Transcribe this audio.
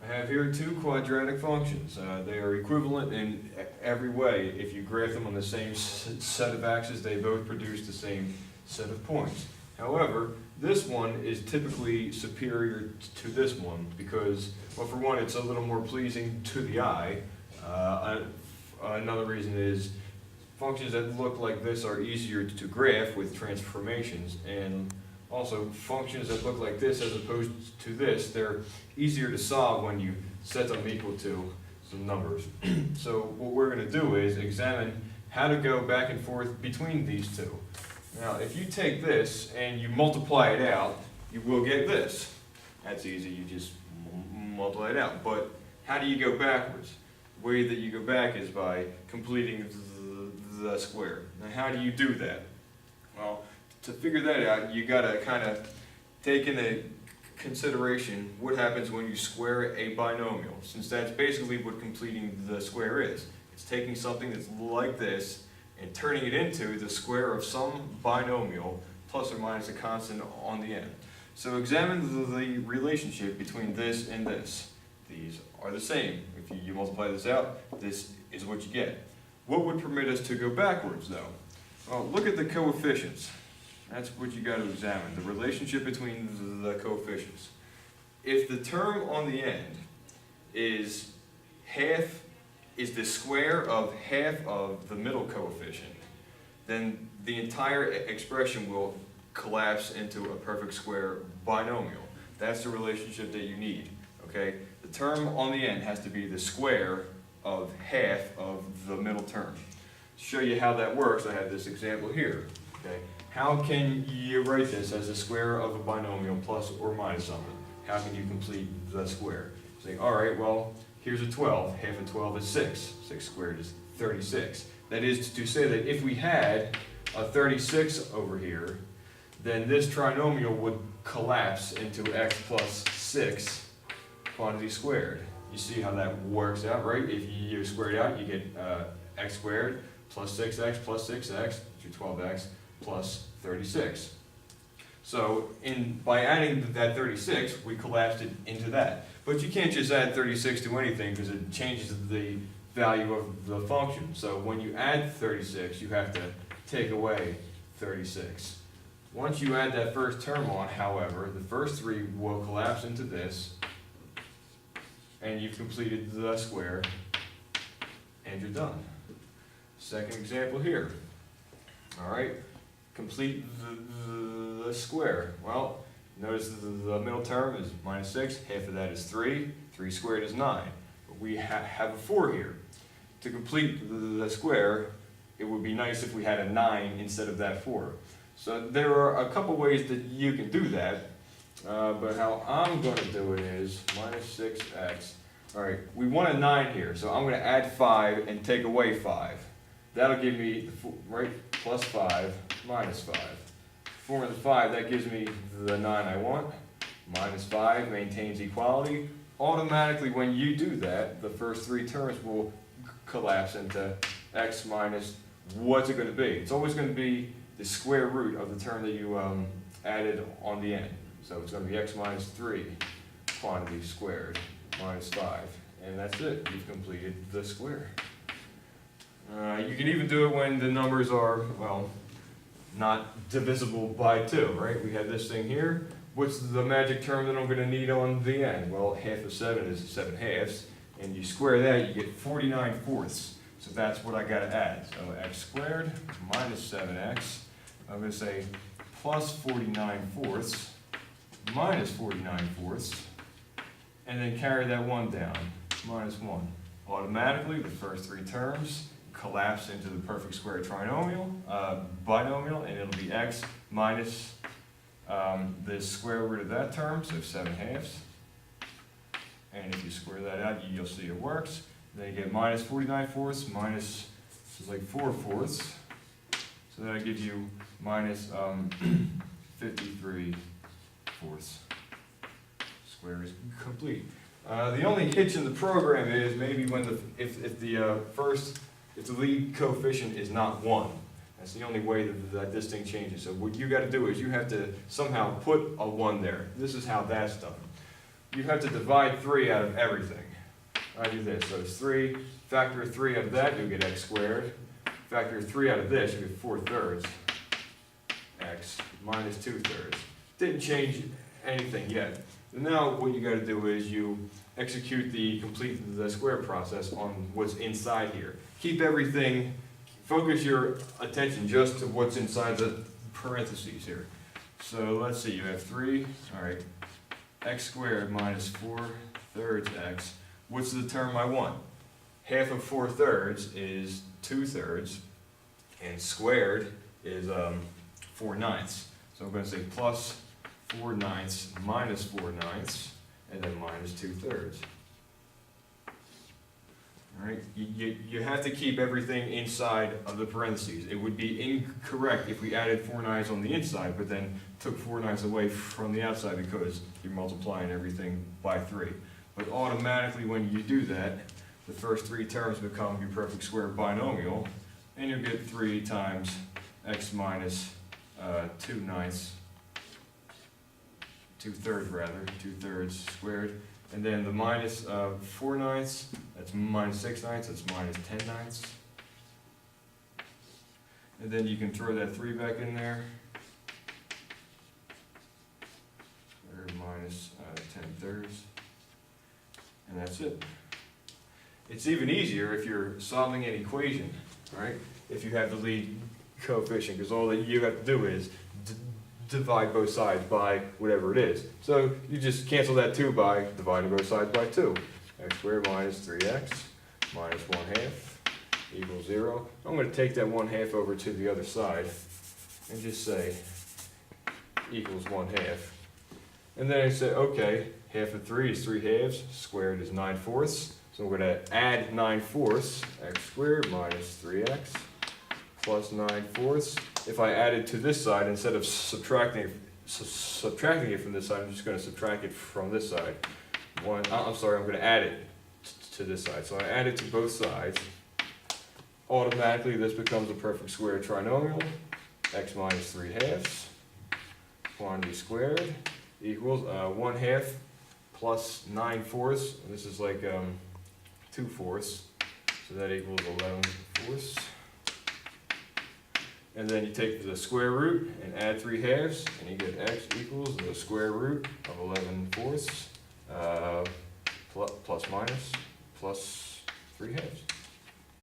I have here two quadratic functions. They are equivalent in every way. If you graph them on the same set of axes, they both produce the same set of points. However, this one is typically superior to this one because, well, for one, it's a little more pleasing to the eye. Another reason is functions that look like this are easier to graph with transformations, and also functions that look like this as opposed to this, they're easier to solve when you set them equal to some numbers. So what we're going to do is examine how to go back and forth between these two. Now if you take this and you multiply it out, you will get this. That's easy, you just multiply it out. But how do you go backwards? The way that you go back is by completing the square. Now how do you do that? Well, to figure that out, you gotta kind of take into consideration what happens when you square a binomial, since that's basically what completing the square is. It's taking something that's like this and turning it into the square of some binomial plus or minus a constant on the end. So examine the relationship between this and this. These are the same. If you multiply this out, this is what you get. What would permit us to go backwards, though? Well, look at the coefficients. That's what you got to examine, the relationship between the coefficients. If the term on the end is the square of half of the middle coefficient, then the entire expression will collapse into a perfect square binomial. That's the relationship that you need, okay? The term on the end has to be the square of half of the middle term. To show you how that works, I have this example here, okay? How can you write this as a square of a binomial plus or minus something? How can you complete the square? Say, all right, well, here's a 12. Half of 12 is 6. 6 squared is 36. That is to say that if we had a 36 over here, then this trinomial would collapse into x plus 6 quantity squared. You see how that works out, right? If you square it out, you get x squared plus 6x plus 6x, which is 12x, plus 36. So by adding that 36, we collapsed it into that. But you can't just add 36 to anything because it changes the value of the function. So when you add 36, you have to take away 36. Once you add that first term on, however, the first three will collapse into this, and you've completed the square, and you're done. Second example here. All right. Complete the square. Well, notice the middle term is minus 6, half of that is 3, 3 squared is 9. But we have a 4 here. To complete the square, it would be nice if we had a 9 instead of that 4. So there are a couple ways that you can do that, but how I'm going to do it is minus 6x. All right, we want a 9 here, so I'm going to add 5 and take away 5. That'll give me, right, plus 5 minus 5. 4 and 5, that gives me the 9 I want. Minus 5 maintains equality. Automatically, when you do that, the first three terms will collapse into x minus, what's it going to be? It's always going to be the square root of the term that you added on the end. So it's going to be x minus 3 quantity squared minus 5. And that's it. You've completed the square. You can even do it when the numbers are, well, not divisible by 2, right? We have this thing here. What's the magic term that I'm going to need on the end? Well, half of 7 is 7 halves, and you square that, you get 49 fourths. So that's what I got to add. So x squared minus 7x. I'm going to say plus 49 fourths minus 49 fourths, and then carry that 1 down, minus 1. Automatically, the first three terms collapse into the perfect square binomial, and it'll be x minus the square root of that term, so 7 halves. And if you square that out, you'll see it works. Then you get minus 49 fourths minus, this is like 4 fourths. So that'll give you minus 53 fourths. Square is complete. The only hitch in the program is maybe when if the lead coefficient is not 1. That's the only way that this thing changes. So what you got to do is you have to somehow put a 1 there. This is how that's done. you have to divide 3 out of everything. I do this, so it's 3, factor 3 out of that, you'll get x squared. Factor 3 out of this, you get 4/3 x minus 2/3. Didn't change anything yet. And now what you gotta do is you execute complete the square process on what's inside here. Keep everything, focus your attention just to what's inside the parentheses here. So let's see, you have 3, all right, x squared minus 4/3 x. What's the term I want? Half of 4/3 is 2/3, and squared is 4/9. So I'm going to say plus 4/9 minus 4/9, and then minus 2/3. All right, you have to keep everything inside of the parentheses. It would be incorrect if we added 4/9 on the inside, but then took 4/9 away from the outside because you're multiplying everything by 3. But automatically when you do that, the first 3 terms become your perfect square binomial, and you'll get 3 times x minus 2/3 squared. And then the minus 4/9, that's minus 6/9, that's minus 10/9. And then you can throw that 3 back in there. Or minus 10/3. And that's it. It's even easier if you're solving an equation, right? If you have the lead coefficient, because all that you have to do is divide both sides by whatever it is. So you just cancel that 2 by dividing both sides by 2. X squared minus 3x minus 1/2 equals 0. I'm going to take that 1/2 over to the other side and just say equals 1/2. And then I say, okay, half of 3 is 3/2, squared is 9/4. So I'm going to add 9/4, x squared minus 3x plus 9/4. If I add it to this side, instead of subtracting it from this side, I'm just going to subtract it from this side. I'm going to add it to this side. So I add it to both sides. Automatically, this becomes a perfect square trinomial. X minus 3/2 quantity squared equals 1/2 plus 9/4. This is like 2/4. So that equals 11/4. And then you take the square root and add 3/2, and you get x equals the square root of 11/4 plus minus plus 3/2.